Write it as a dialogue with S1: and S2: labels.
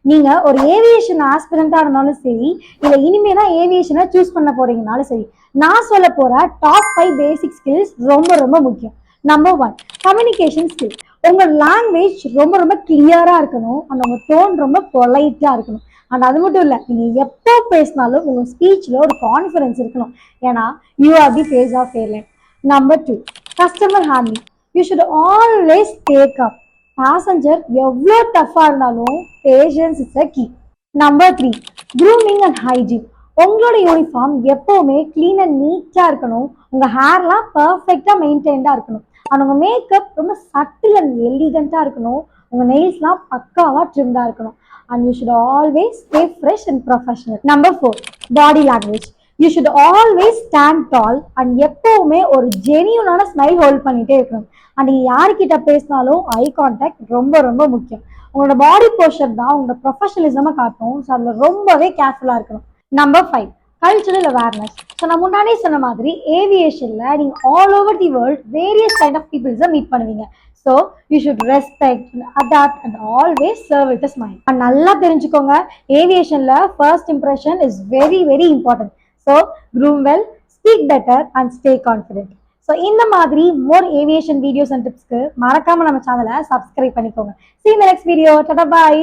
S1: நீங்க ஒரு ஏவியேஷன் ஆஸ்பிரண்டா இருந்தாலும் சரி, இல்ல இனிமே தான் ஏவியேஷனை சூஸ் பண்ண போறீங்கனாலும் சரி, நான் சொல்ல போற டாப் 5 பேசிக் ஸ்கில்ஸ் ரொம்ப ரொம்ப முக்கியம். Number 1, communication skill. உங்க லாங்குவேஜ் ரொம்ப ரொம்ப கிளியரா இருக்கணும். அண்ட் உங்க டோன் ரொம்ப பொலைட்டா இருக்கணும். அண்ட் அது மட்டும் இல்ல, நீங்க எப்போ பேசினாலும் உங்க ஸ்பீச்ல ஒரு கான்ஃபிடன்ஸ் இருக்கணும். ஏன்னா you are the face of airline. Number 2, customer handling. You should always take up. Passenger எவ்வளோ டஃப்பாக இருந்தாலும் patience is a key. Number 3, grooming and hygiene. உங்களோட யூனிஃபார்ம் எப்போவுமே க்ளீன் அண்ட் நீட்டாக இருக்கணும். உங்கள் ஹேர்லாம் பர்ஃபெக்டாக மெயின்டைன்டாக இருக்கணும். அண்ட் உங்கள் மேக்கப் ரொம்ப சட்டில் அண்ட் எலிகண்ட்டாக இருக்கணும். உங்கள் நெயில்ஸ்லாம் பக்காவாக ட்ரிம்டாக இருக்கணும். And you should always stay fresh and professional. Number 4, body language. You should always stand tall and எப்போவுமே ஒரு ஜெனியூனான ஸ்மைல் ஹோல்ட் பண்ணிகிட்டே இருக்கணும். அண்ட் நீங்கள் யார்கிட்ட பேசினாலும் ஐ கான்டாக்ட் ரொம்ப ரொம்ப முக்கியம். உங்களோட பாடி போஸ்டர் தான் உங்களோட ப்ரொஃபஷனலிசமாக காட்டும். ஸோ அதில் ரொம்பவே கேர்ஃபுல்லாக இருக்கணும். Number 5, cultural awareness. ஸோ நான் முன்னாடியே சொன்ன மாதிரி ஏவியேஷனில் நீங்கள் all over the world various kind of பீப்புள்ஸை மீட் பண்ணுவீங்க. So you should respect, adapt and always serve with a smile. நல்லா தெரிஞ்சுக்கோங்க, ஏவியேஷனில் first impression is very very important. So groom well, speak better and stay confident. So இந்த மாதிரி more aviation videos and டிப்ஸ்க்கு மறக்காம நம்ம சேனலை சப்ஸ்கிரைப் பண்ணிக்கோங்க. See you in the next video. Tata bye.